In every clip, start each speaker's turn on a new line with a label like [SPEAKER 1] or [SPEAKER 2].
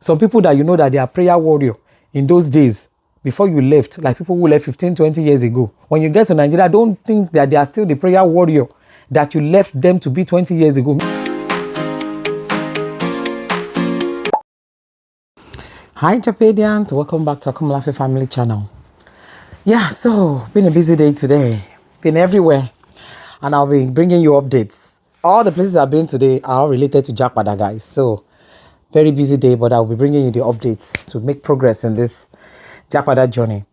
[SPEAKER 1] Some people that you know that they are prayer warrior in those days, before you left, like people who left 15, 20 years ago. When you get to Nigeria, don't think that they are still the prayer warrior that you left them to be 20 years ago. Hi Japadians, welcome back to Akomolafe family channel. Yeah, so been a busy day today, been everywhere, and I'll be bringing you updates. All the places I've been today are all related to Japada, guys. So very busy day, but I'll be bringing you the updates to make progress in this Japada journey.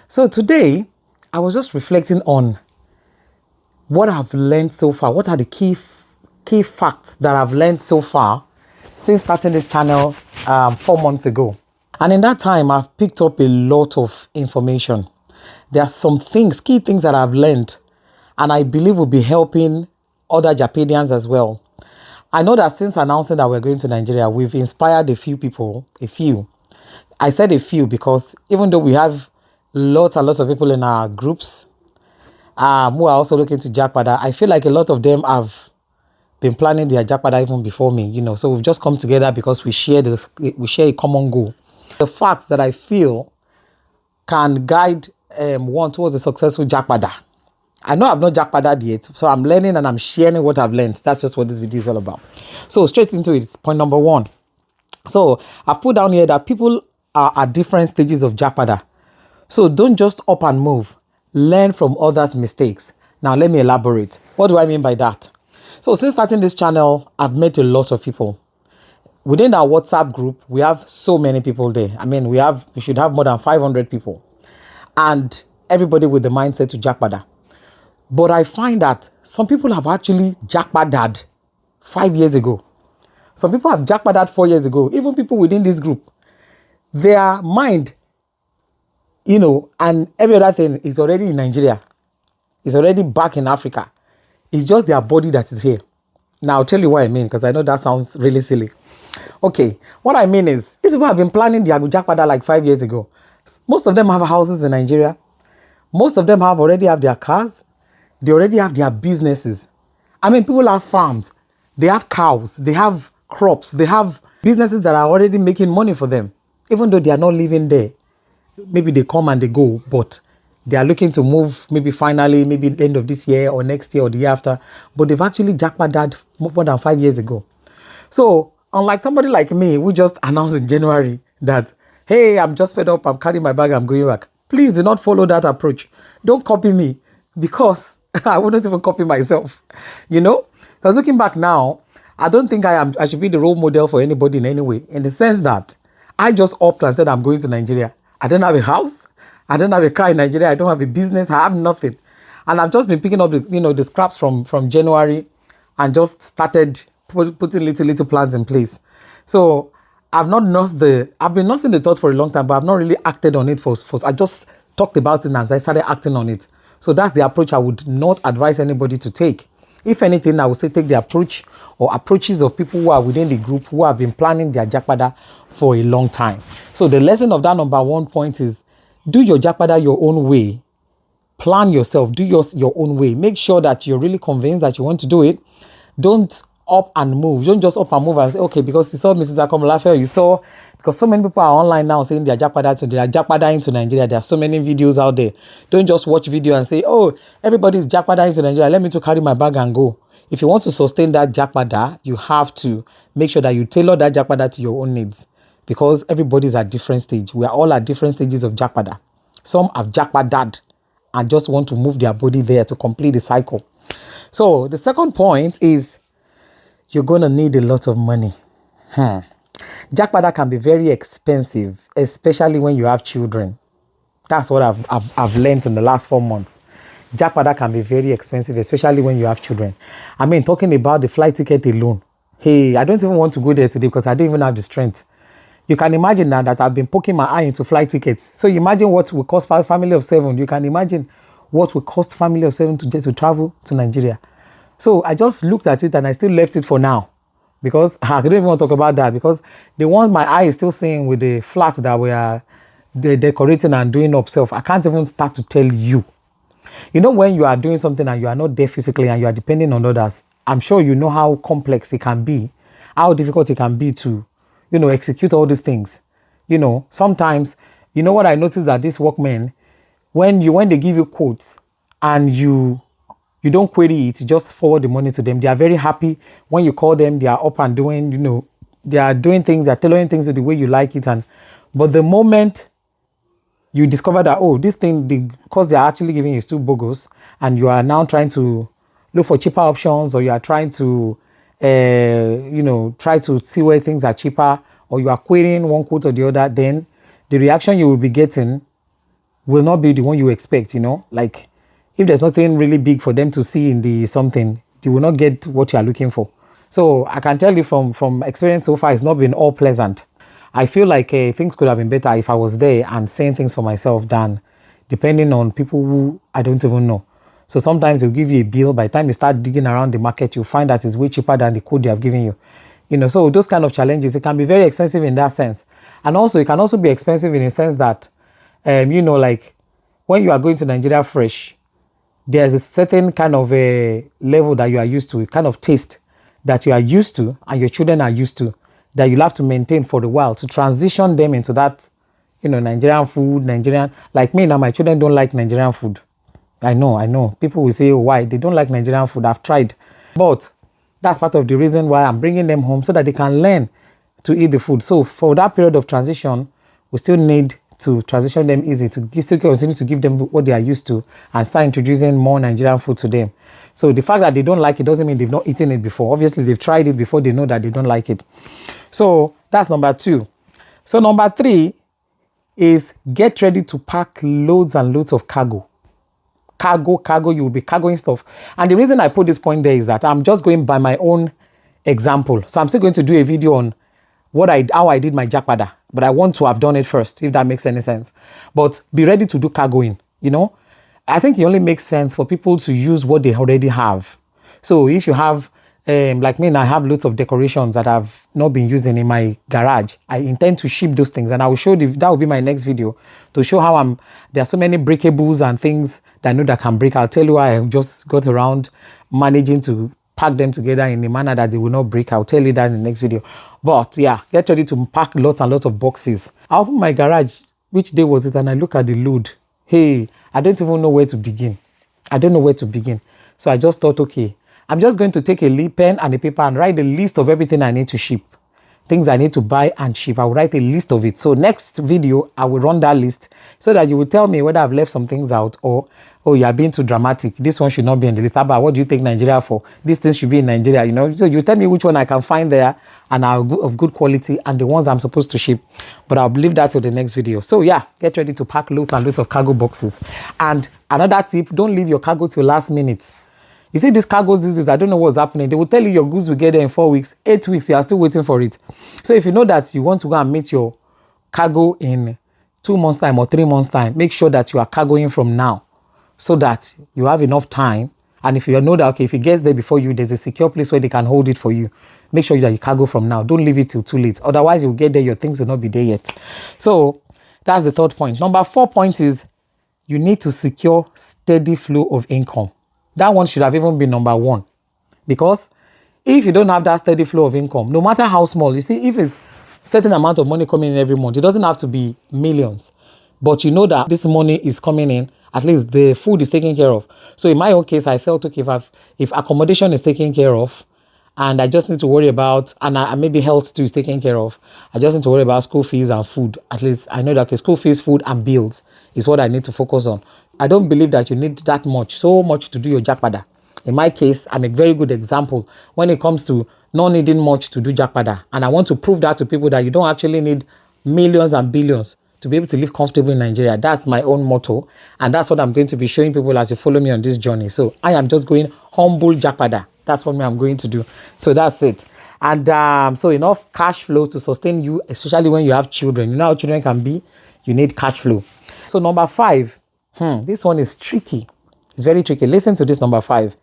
[SPEAKER 1] So today, I was just reflecting on what I've learned so far. What are the key facts that I've learned so far since starting this channel 4 months ago. And in that time, I've picked up a lot of information. There are some things, key things that I've learned, and I believe will be helping other Japadians as well. I know that since announcing that we're going to Nigeria, we've inspired a few people, I said a few because even though we have lots and lots of people in our groups who are also looking to Japada, I feel like a lot of them have been planning their Japada even before me, you know. So we've just come together because we share a common goal. The facts that I feel can guide one towards a successful Japada. I know I've not Japada'd yet, so I'm learning and I'm sharing what I've learned. That's just what this video is all about. So straight into it, it's point number 1. So I've put down here that people are at different stages of Japada. So don't just up and move. Learn from others' mistakes. Now let me elaborate. What do I mean by that? So since starting this channel, I've met a lot of people. Within our WhatsApp group, we have so many people there. I mean, we should have more than 500 people. And everybody with the mindset to Japada. But I find that some people have actually Japada'd 5 years ago. Some people have Japada'd 4 years ago. Even people within this group. Their mind, you know, and every other thing is already in Nigeria. It's already back in Africa. It's just their body that is here. Now, I'll tell you what I mean, because I know that sounds really silly. Okay, what I mean is, these people have been planning their Japada like 5 years ago. Most of them have houses in Nigeria. Most of them already have their cars. They already have their businesses. I mean, people have farms. They have cows. They have crops. They have businesses that are already making money for them. Even though they are not living there. Maybe they come and they go, but they are looking to move maybe finally, maybe the end of this year or next year or the year after. But they've actually Japada'd more than 5 years ago. So, unlike somebody like me who just announced in January that, hey, I'm just fed up, I'm carrying my bag, I'm going back. Please do not follow that approach. Don't copy me, because I wouldn't even copy myself, you know? Because looking back now, I don't think I should be the role model for anybody in any way, in the sense that I just upped and said I'm going to Nigeria. I don't have a house. I don't have a car in Nigeria. I don't have a business. I have nothing. And I've just been picking up the scraps from January and just started putting little plans in place. So I've been nursing the thought for a long time, but I've not really acted on it for I just talked about it and I started acting on it. So that's the approach I would not advise anybody to take. If anything, I would say take the approach or approaches of people who are within the group who have been planning their Japada for a long time. So the lesson of that number 1 point is, do your Japada your own way. Plan yourself, do your own way. Make sure that you're really convinced that you want to do it. Don't up and move. Don't just up and move and say, okay, because you saw Mrs. Akomolafe, or you saw, because so many people are online now saying they are Japada into Nigeria. There are so many videos out there. Don't just watch video and say, oh, everybody's Japada into Nigeria. Let me to carry my bag and go. If you want to sustain that Japada, you have to make sure that you tailor that Japada to your own needs, because everybody's at different stage. We are all at different stages of Japada. Some have Japada'd and just want to move their body there to complete the cycle. So the second point is, you're going to need a lot of money. Japada can be very expensive, especially when you have children. That's what I've learned in the last 4 months. Japada can be very expensive, especially when you have children. I mean, talking about the flight ticket alone. Hey, I don't even want to go there today because I don't even have the strength. You can imagine now that I've been poking my eye into flight tickets. So imagine what will cost a family of 7. You can imagine what will cost family of 7 to travel to Nigeria. So I just looked at it and I still left it for now, because I don't even want to talk about that, because the one my eye is still seeing with the flat that we are decorating and doing up self, I can't even start to tell you. You know, when you are doing something and you are not there physically and you are depending on others, I'm sure you know how complex it can be, how difficult it can be to execute all these things. Sometimes, what I noticed, that these workmen, when they give you quotes and you don't query it, you just forward the money to them. They are very happy when you call them. They are up and doing, they are doing things, they're tailoring things to the way you like it. But the moment you discover that, oh, this thing, because they are actually giving you, is too bogus, and you are now trying to look for cheaper options, or you are trying to, try to see where things are cheaper, or you are querying one quote or the other, then the reaction you will be getting will not be the one you expect, like if there's nothing really big for them to see in the something, you will not get what you are looking for. So I can tell you from experience so far, it's not been all pleasant. I feel like things could have been better if I was there and saying things for myself than depending on people who I don't even know. So sometimes they'll give you a bill. By the time you start digging around the market, you'll find that it's way cheaper than the code they have given you. So those kind of challenges, it can be very expensive in that sense. And also, it can also be expensive in a sense that, like when you are going to Nigeria fresh, there's a certain kind of a level that you are used to, a kind of taste that you are used to and your children are used to, that you'll have to maintain for a while to transition them into that, Nigerian food, like me now, my children don't like Nigerian food. I know. People will say, oh, why? They don't like Nigerian food. I've tried. But that's part of the reason why I'm bringing them home, so that they can learn to eat the food. So for that period of transition, we still need to transition them easy, to still continue to give them what they are used to and start introducing more Nigerian food to them. So the fact that they don't like it doesn't mean they've not eaten it before. Obviously, they've tried it before, they know that they don't like it. So that's number 2. So number 3 is get ready to pack loads and loads of cargo. Cargo, you will be cargoing stuff. And the reason I put this point there is that I'm just going by my own example. So I'm still going to do a video on how I did my Japada, but I want to have done it first, if that makes any sense. But be ready to do cargoing, I think it only makes sense for people to use what they already have. So if you have, like me, I have lots of decorations that I've not been using in my garage. I intend to ship those things, and I will show that will be my next video, to show how there are so many breakables and things that I know that can break. I'll tell you why I just got around managing to pack them together in a manner that they will not break. I'll tell you that in the next video. But yeah, get ready to pack lots and lots of boxes. I opened my garage, which day was it, and I look at the load. Hey, I don't even know where to begin. I don't know where to begin. So I just thought, okay, I'm just going to take a pen and a paper and write the list of everything I need to ship. Things I need to buy and ship. I will write a list of it. So next video, I will run that list so that you will tell me whether I've left some things out, or, oh, you are being too dramatic. This one should not be in the list. But what do you take Nigeria for? This thing should be in Nigeria, So you tell me which one I can find there and are of good quality, and the ones I'm supposed to ship. But I'll leave that to the next video. So yeah, get ready to pack loads and loads of cargo boxes. And another tip, don't leave your cargo till last minute. You see these cargos these days, I don't know what's happening. They will tell you your goods will get there in 4 weeks, 8 weeks, you are still waiting for it. So if you know that you want to go and meet your cargo in 2 months' time or 3 months' time, make sure that you are cargoing from now, so that you have enough time. And if you know that, okay, if it gets there before you, there's a secure place where they can hold it for you. Make sure that you cargo from now. Don't leave it till too late. Otherwise, you'll get there, your things will not be there yet. So that's the 3rd point. Number 4 point is you need to secure steady flow of income. That one should have even been number 1. Because if you don't have that steady flow of income, no matter how small, you see, if it's certain amount of money coming in every month, it doesn't have to be millions. But you know that this money is coming in, at least the food is taken care of. So in my own case, I felt, okay, if accommodation is taken care of, and I just need to worry about, and maybe health too is taken care of, I just need to worry about school fees and food. At least I know that, okay, school fees, food, and bills is what I need to focus on. I don't believe that you need so much to do your Japada. In my case, I'm a very good example when it comes to not needing much to do Japada. And I want to prove that to people, that you don't actually need millions and billions to be able to live comfortable in Nigeria. That's my own motto. And that's what I'm going to be showing people as you follow me on this journey. So I am just going humble Japada. That's what I'm going to do. So that's it. And so enough cash flow to sustain you, especially when you have children. You know how children can be. You need cash flow. So number 5, this one is tricky. It's very tricky. Listen to this, number 5.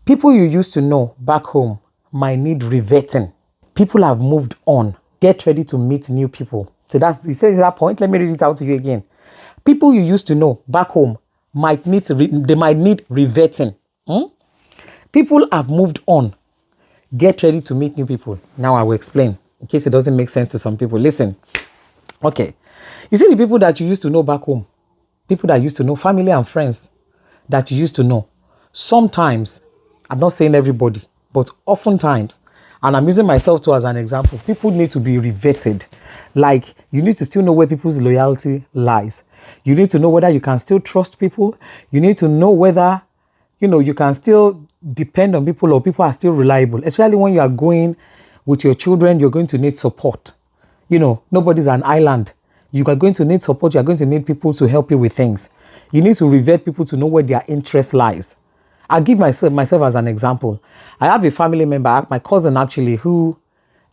[SPEAKER 1] People you used to know back home might need revetting. People have moved on. Get ready to meet new people. So you said that point. Let me read it out to you again. People you used to know back home might need revetting. People have moved on. Get ready to meet new people. Now I will explain. in case it doesn't make sense to some people. Listen, okay. You see the people that you used to know back home, people that used to know, family and friends that you used to know. Sometimes, I'm not saying everybody, but oftentimes, and I'm using myself too as an example, people need to be revetted. Like, you need to still know where people's loyalty lies. You need to know whether you can still trust people. You need to know whether, you can still depend on people or people are still reliable. Especially when you are going with your children, you're going to need support. Nobody's an island. You are going to need support. You are going to need people to help you with things. You need to revert people to know where their interest lies. I'll give myself as an example. I have a family member, my cousin actually, who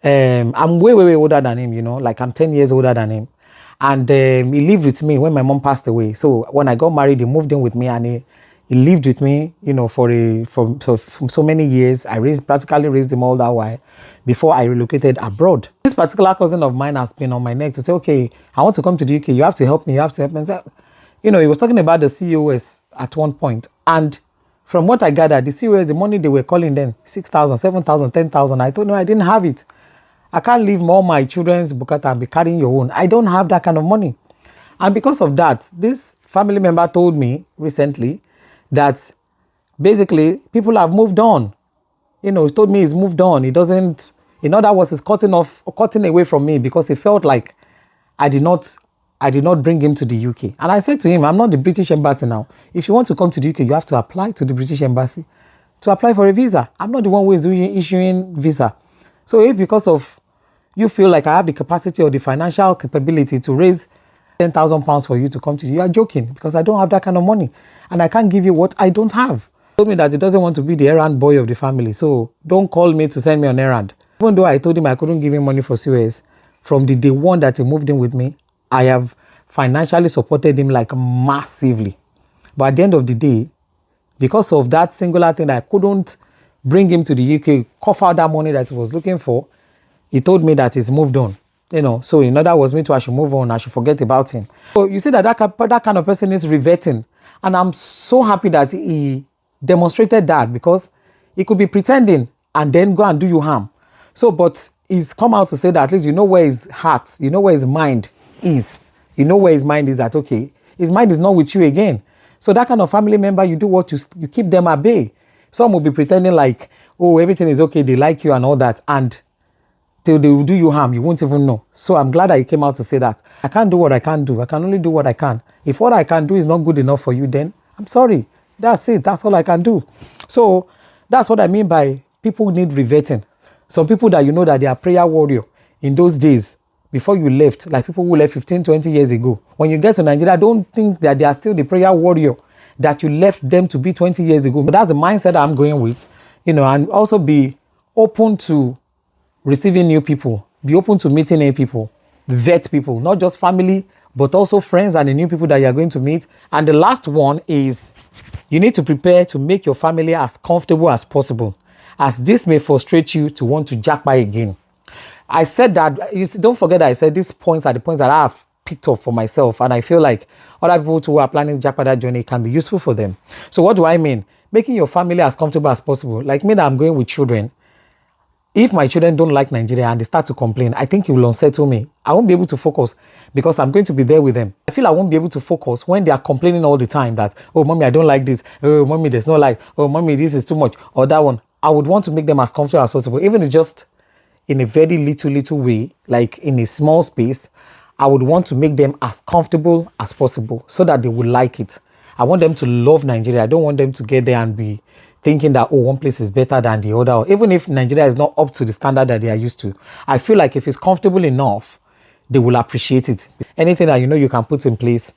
[SPEAKER 1] I'm way, way, way older than him, like I'm 10 years older than him. And he lived with me when my mom passed away. So when I got married, he moved in with me and he lived with me, for so many years. I practically raised him all that while before I relocated abroad. This particular cousin of mine has been on my neck to say, okay, I want to come to the UK. You have to help me. You have to help me. And so, he was talking about the COS at one point. And from what I gathered, the COS, the money they were calling them, 6,000, 7,000, 10,000. I told him I didn't have it. I can't leave more my children's bukata and be carrying your own. I don't have that kind of money. And because of that, this family member told me recently that basically people have moved on. He told me he's moved on. He doesn't, in other words, he's cutting away from me because he felt like I did not bring him to the UK. And I said to him, I'm not the British embassy now. If you want to come to the UK, you have to apply to the British embassy to apply for a visa. I'm not the one who is issuing visa. So if because of you feel like I have the capacity or the financial capability to raise £10,000 for you to come to you are joking, because I don't have that kind of money and I can't give you what I don't have. He told me that he doesn't want to be the errand boy of the family. So don't call me to send me on errand. Even though I told him I couldn't give him money for COS, from the day one that he moved in with me, I have financially supported him like massively. But at the end of the day, because of that singular thing that I couldn't bring him to the UK, cough out that money that he was looking for, he told me that he's moved on. So in other words, me too, I should move on. I should forget about him. So you see that kind of person is reverting. And I'm so happy that he demonstrated that, because he could be pretending and then go and do you harm. So, but he's come out to say that at least you know where his heart, you know where his mind is. You know where his mind is, that, okay, his mind is not with you again. So that kind of family member, you do what you keep them at bay. Some will be pretending like, oh, everything is okay, they like you and all that. And till they will do you harm, you won't even know. So I'm glad that he came out to say that. I can't do what I can't do. I can only do what I can. If what I can do is not good enough for you, then I'm sorry. That's it. That's all I can do. So that's what I mean by people need reverting. Some people that you know that they are prayer warrior in those days before you left, like people who left 15, 20 years ago. When you get to Nigeria, don't think that they are still the prayer warrior that you left them to be 20 years ago. But that's the mindset that I'm going with, and also be open to receiving new people, be open to meeting new people, vet people, not just family, but also friends and the new people that you're going to meet. And the last one is you need to prepare to make your family as comfortable as possible, as this may frustrate you to want to japa again. I said that, don't forget that I said these points are the points that I have picked up for myself, and I feel like other people who are planning Japada journey can be useful for them. So what do I mean? Making your family as comfortable as possible. Like me, that I'm going with children. If my children don't like Nigeria and they start to complain, I think it will unsettle me. I won't be able to focus because I'm going to be there with them. I feel I won't be able to focus when they are complaining all the time that, oh, mommy, I don't like this. Oh, mommy, there's no light. Oh, mommy, this is too much. Or that one. I would want to make them as comfortable as possible. Even if it's just in a very little way, like in a small space, I would want to make them as comfortable as possible so that they would like it. I want them to love Nigeria. I don't want them to get there and be thinking that, oh, one place is better than the other. Or even if Nigeria is not up to the standard that they are used to. I feel like if it's comfortable enough, they will appreciate it. Anything that you can put in place,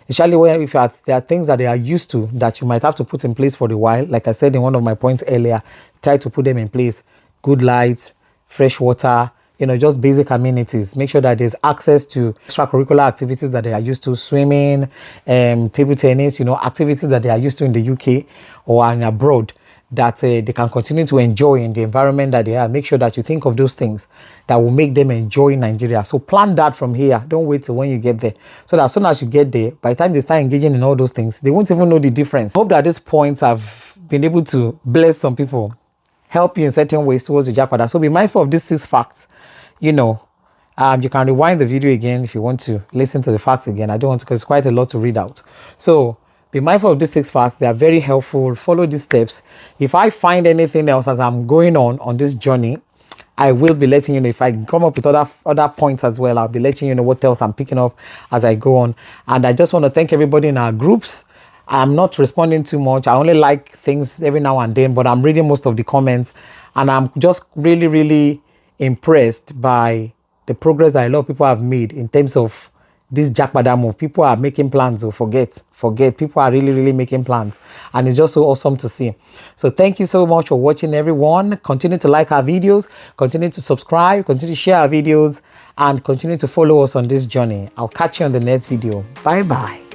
[SPEAKER 1] especially if there are things that they are used to that you might have to put in place for a while. Like I said in one of my points earlier, try to put them in place. Good lights, fresh water, just basic amenities. Make sure that there's access to extracurricular activities that they are used to, swimming, table tennis, activities that they are used to in the UK or in abroad, that they can continue to enjoy in the environment that they are. Make sure that you think of those things that will make them enjoy Nigeria. So plan that from here. Don't wait till when you get there. So that as soon as you get there, by the time they start engaging in all those things, they won't even know the difference. I hope that at this point I've been able to bless some people, help you in certain ways towards the Japada. So be mindful of these 6 facts. you know, you can rewind the video again if you want to listen to the facts again. I don't want to, because it's quite a lot to read out. So be mindful of these 6 facts. They are very helpful. Follow these steps. If I find anything else as I'm going on this journey, I will be letting you know. If I come up with other points as well, I'll be letting you know what else I'm picking up as I go on. And I just want to thank everybody in our groups. I'm not responding too much. I only like things every now and then, but I'm reading most of the comments, and I'm just really, really impressed by the progress that a lot of people have made in terms of this Japada move. People are making plans. Oh, forget. People are really, really making plans, and it's just so awesome to see. So thank you so much for watching, everyone. Continue to like our videos, continue to subscribe, continue to share our videos, and continue to follow us on this journey. I'll catch you on the next video. Bye bye.